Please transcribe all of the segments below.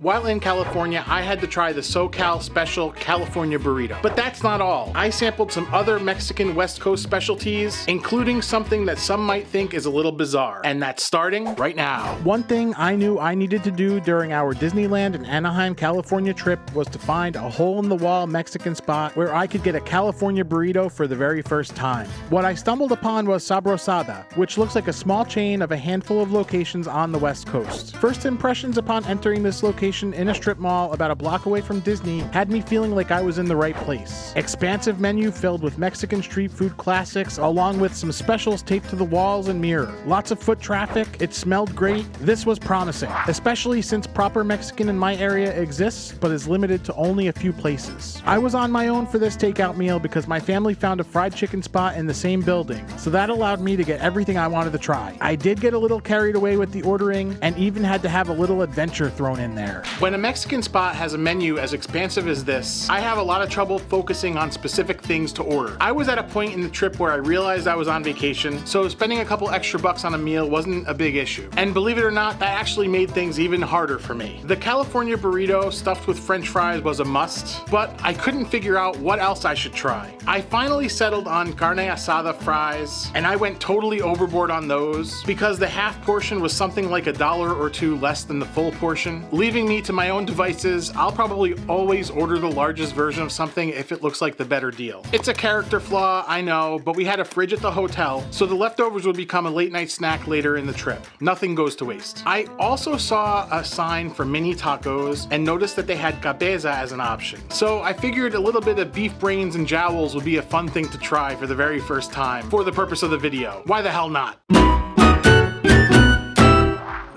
While in California, I had to try the SoCal Special California Burrito. But that's not all. I sampled some other Mexican West Coast specialties, including something that some might think is a little bizarre. And that's starting right now. One thing I knew I needed to do during our Disneyland and Anaheim, California trip was to find a hole-in-the-wall Mexican spot where I could get a California burrito for the very first time. What I stumbled upon was Sabrosada, which looks like a small chain of a handful of locations on the West Coast. First impressions upon entering this location in a strip mall about a block away from Disney had me feeling like I was in the right place. Expansive menu filled with Mexican street food classics, along with some specials taped to the walls and mirror. Lots of foot traffic, it smelled great. This was promising, especially since proper Mexican in my area exists, but is limited to only a few places. I was on my own for this takeout meal because my family found a fried chicken spot in the same building, so that allowed me to get everything I wanted to try. I did get a little carried away with the ordering, and even had to have a little adventure thrown in there. When a Mexican spot has a menu as expansive as this, I have a lot of trouble focusing on specific things to order. I was at a point in the trip where I realized I was on vacation, so spending a couple extra bucks on a meal wasn't a big issue. And believe it or not, that actually made things even harder for me. The California burrito stuffed with French fries was a must, but I couldn't figure out what else I should try. I finally settled on Carne Asada Fries, and I went totally overboard on those because the half portion was something like $1 or $2 less than the full portion. Leaving me to my own devices, I'll probably always order the largest version of something if it looks like the better deal. It's a character flaw, I know, but we had a fridge at the hotel, so the leftovers would become a late night snack later in the trip. Nothing goes to waste. I also saw a sign for mini tacos and noticed that they had cabeza as an option. So I figured a little bit of beef brains and jowls would be a fun thing to try for the very first time for the purpose of the video. Why the hell not?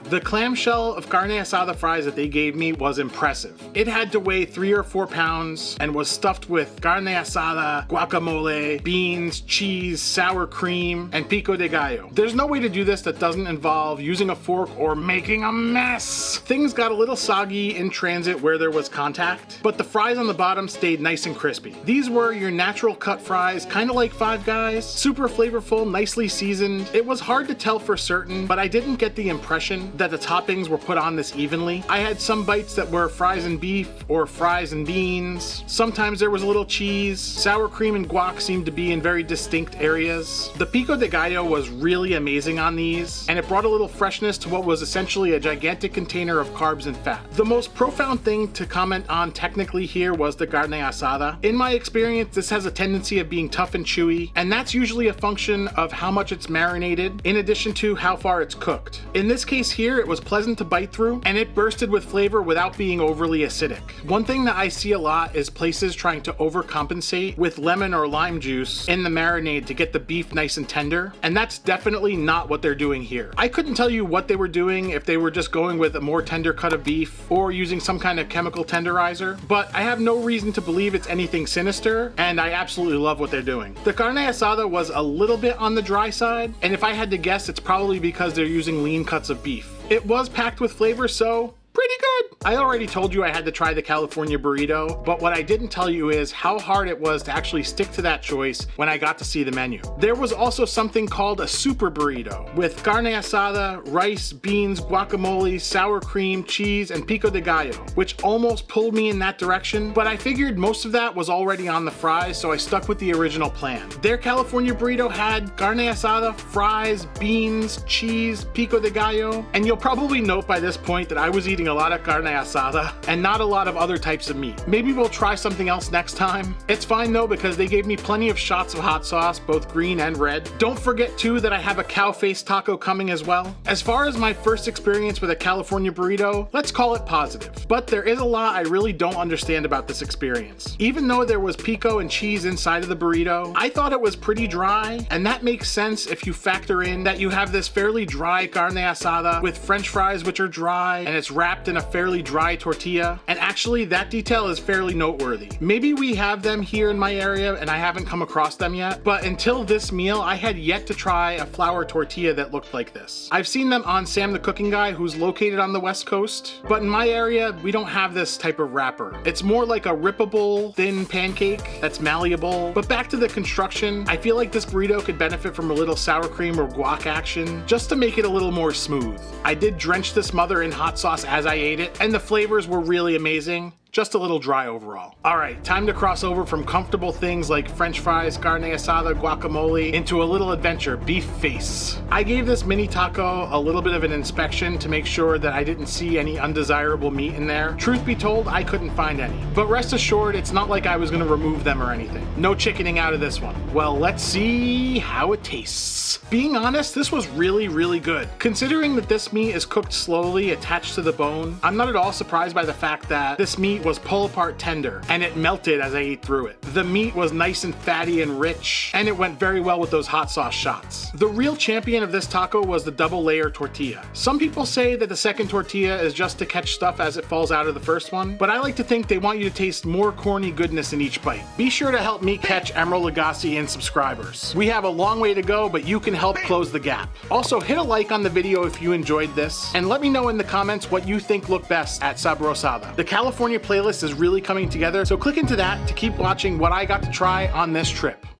The clamshell of Carne Asada fries that they gave me was impressive. It had to weigh 3 or 4 pounds and was stuffed with carne asada, guacamole, beans, cheese, sour cream, and pico de gallo. There's no way to do this that doesn't involve using a fork or making a mess. Things got a little soggy in transit where there was contact, but the fries on the bottom stayed nice and crispy. These were your natural cut fries, kind of like Five Guys, super flavorful, nicely seasoned. It was hard to tell for certain, but I didn't get the impression that the toppings were put on this evenly. I had some bites that were fries and beef or fries and beans. Sometimes there was a little cheese. Sour cream and guac seemed to be in very distinct areas. The pico de gallo was really amazing on these, and it brought a little freshness to what was essentially a gigantic container of carbs and fat. The most profound thing to comment on technically here was the carne asada. In my experience, this has a tendency of being tough and chewy, and that's usually a function of how much it's marinated, in addition to how far it's cooked. In this case here, it was pleasant to bite through, and it bursted with flavor without being overly acidic. One thing that I see a lot is places trying to overcompensate with lemon or lime juice in the marinade to get the beef nice and tender, and that's definitely not what they're doing here. I couldn't tell you what they were doing, if they were just going with a more tender cut of beef or using some kind of chemical tenderizer, but I have no reason to believe it's anything sinister, and I absolutely love what they're doing. The carne asada was a little bit on the dry side, and if I had to guess, it's probably because they're using lean cuts of beef. It was packed with flavor, so pretty good. I already told you I had to try the California burrito, but what I didn't tell you is how hard it was to actually stick to that choice when I got to see the menu. There was also something called a super burrito with carne asada, rice, beans, guacamole, sour cream, cheese, and pico de gallo, which almost pulled me in that direction, but I figured most of that was already on the fries, so I stuck with the original plan. Their California burrito had carne asada, fries, beans, cheese, pico de gallo, and you'll probably note by this point that I was eating a lot of carne asada and not a lot of other types of meat. Maybe we'll try something else next time. It's fine though, because they gave me plenty of shots of hot sauce, both green and red. Don't forget too that I have a cow face taco coming as well. As far as my first experience with a California burrito, let's call it positive. But there is a lot I really don't understand about this experience. Even though there was pico and cheese inside of the burrito, I thought it was pretty dry, and that makes sense if you factor in that you have this fairly dry carne asada with French fries which are dry, and it's wrapped in a fairly dry tortilla, and Actually, that detail is fairly noteworthy. Maybe we have them here in my area and I haven't come across them yet, but until this meal, I had yet to try a flour tortilla that looked like this. I've seen them on Sam the Cooking Guy, who's located on the West Coast, but in my area, we don't have this type of wrapper. It's more like a rippable, thin pancake that's malleable. But back to the construction, I feel like this burrito could benefit from a little sour cream or guac action, just to make it a little more smooth. I did drench this mother in hot sauce as I ate it, and the flavors were really amazing. Just a little dry overall. All right, time to cross over from comfortable things like French fries, carne asada, guacamole, into a little adventure, beef face. I gave this mini taco a little bit of an inspection to make sure that I didn't see any undesirable meat in there. Truth be told, I couldn't find any. But rest assured, it's not like I was gonna remove them or anything. No chickening out of this one. Well, let's see how it tastes. Being honest, this was really, really good. Considering that this meat is cooked slowly, attached to the bone, I'm not at all surprised by the fact that this meat was pull apart tender and it melted as I ate through it. The meat was nice and fatty and rich, and it went very well with those hot sauce shots. The real champion of this taco was the double layer tortilla. Some people say that the second tortilla is just to catch stuff as it falls out of the first one, but I like to think they want you to taste more corny goodness in each bite. Be sure to help me catch Emerald Lagasse in subscribers. We have a long way to go, but you can help close the gap. Also, hit a like on the video if you enjoyed this, and let me know in the comments what you think looked best at Sabrosada. The California playlist is really coming together, so click into that to keep watching what I got to try on this trip.